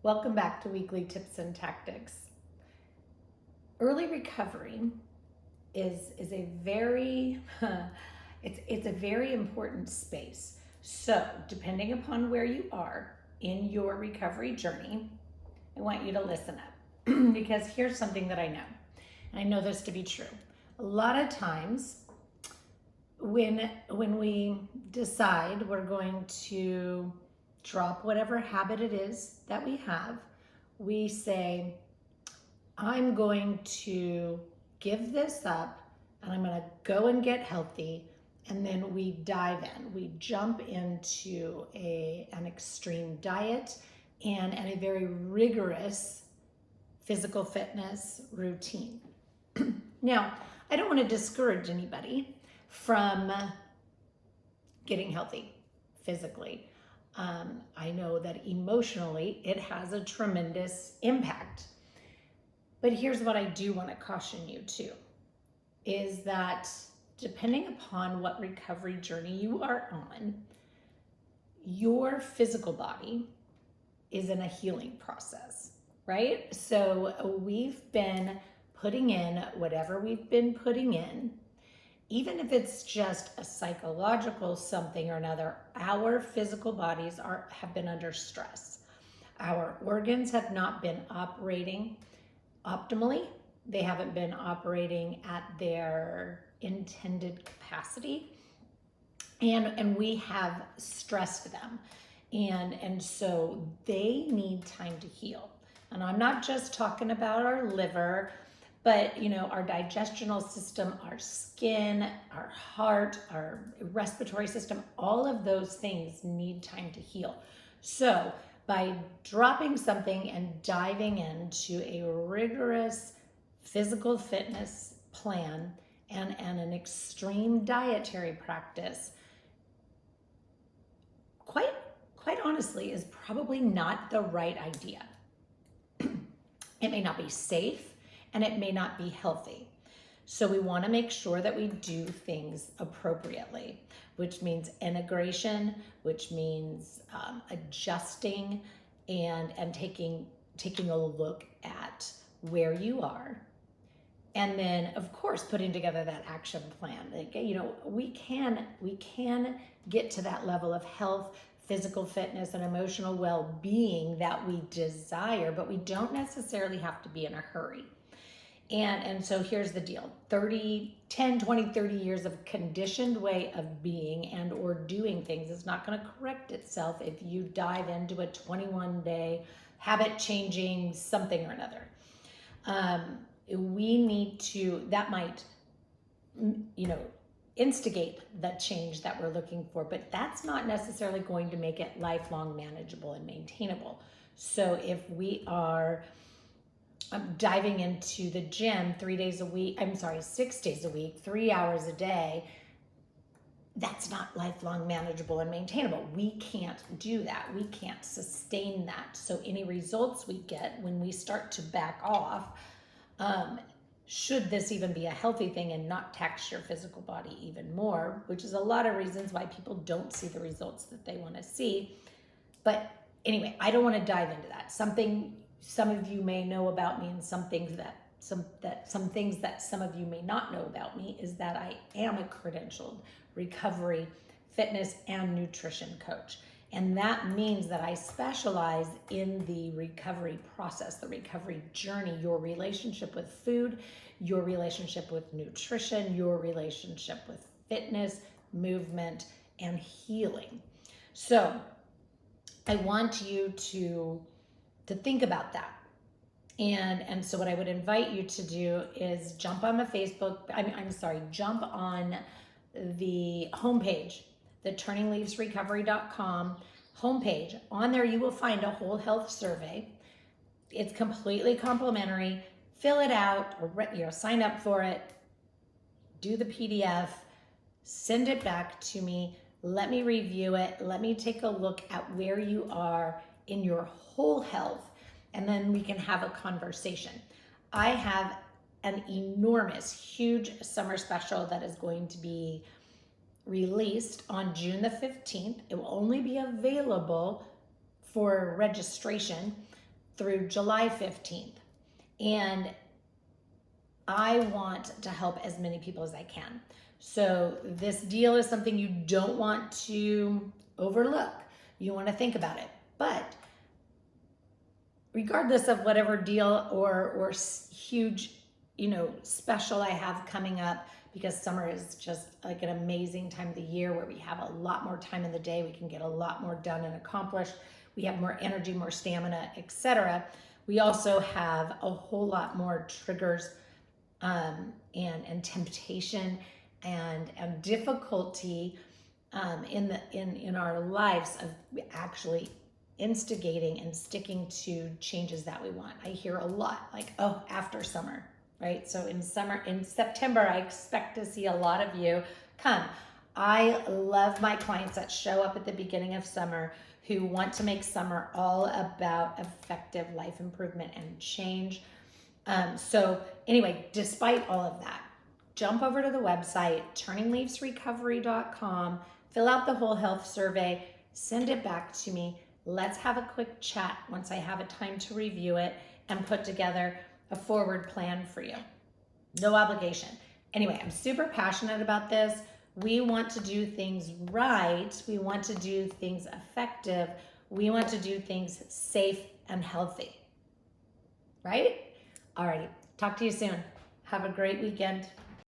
Welcome back to Weekly Tips and Tactics. Early recovery is a very it's a very important space. So, depending upon where you are in your recovery journey, I want you to listen up because here's something that I know. And I know this to be true. A lot of times when we decide we're going to drop whatever habit it is that we have, we say, I'm going to give this up and I'm going to go and get healthy. And then we dive in. We jump into an extreme diet and a very rigorous physical fitness routine. Now, I don't want to discourage anybody from getting healthy physically. I know that emotionally it has a tremendous impact. But here's what I do want to caution you to, is that depending upon what recovery journey you are on, your physical body is in a healing process, right? So we've been putting in whatever we've been putting in. Even if it's just a psychological something or another, our physical bodies have been under stress. Our organs have not been operating optimally. They haven't been operating at their intended capacity. And we have stressed them. And so they need time to heal. And I'm not just talking about our liver, but our digestional system, our skin, our heart, our respiratory system, all of those things need time to heal. So by dropping something and diving into a rigorous physical fitness plan and an extreme dietary practice, quite honestly, is probably not the right idea. It may not be safe, and it may not be healthy. So we want to make sure that we do things appropriately, which means integration, which means adjusting and taking a look at where you are. And then, of course, putting together that action plan. We can get to that level of health, physical fitness, and emotional well-being that we desire, but we don't necessarily have to be in a hurry. And so here's the deal. 10, 20, 30 years of conditioned way of being and or doing things is not going to correct itself if you dive into a 21-day habit changing something or another. We need to, that might, instigate the change that we're looking for, but that's not necessarily going to make it lifelong manageable and maintainable. So if we are diving into the gym 6 days a week, 3 hours a day, that's not lifelong manageable and maintainable. We can't do that. We can't sustain that. So any results we get when we start to back off, should this even be a healthy thing and not tax your physical body even more, which is a lot of reasons why people don't see the results that they want to see. But anyway, I don't want to dive into that. Some of you may know about me, and some things that some of you may not know about me is that I am a credentialed recovery, fitness, and nutrition coach. And that means that I specialize in the recovery process, the recovery journey, your relationship with food, your relationship with nutrition, your relationship with fitness, movement, and healing. So I want you to think about that. And so what I would invite you to do is jump on the jump on the homepage, the turningleavesrecovery.com homepage. On there you will find a whole health survey. It's completely complimentary. Fill it out, or sign up for it, do the PDF, send it back to me, let me review it, let me take a look at where you are in your whole health, and then we can have a conversation. I have an enormous, huge summer special that is going to be released on June the 15th. It will only be available for registration through July 15th. And I want to help as many people as I can. So this deal is something you don't want to overlook. You want to think about it. But regardless of whatever deal or huge, special I have coming up, because summer is just like an amazing time of the year where we have a lot more time in the day. We can get a lot more done and accomplished. We have more energy, more stamina, etc. We also have a whole lot more triggers and temptation and difficulty in our lives of actually instigating and sticking to changes that we want. I hear a lot like, oh, after summer, right? So in September, I expect to see a lot of you come. I love my clients that show up at the beginning of summer who want to make summer all about effective life improvement and change. So anyway, despite all of that, jump over to the website, turningleafsrecovery.com, fill out the whole health survey, send it back to me. Let's have a quick chat once I have a time to review it and put together a forward plan for you. No obligation. Anyway, I'm super passionate about this. We want to do things right. We want to do things effective. We want to do things safe and healthy. Right? Alrighty. Talk to you soon. Have a great weekend.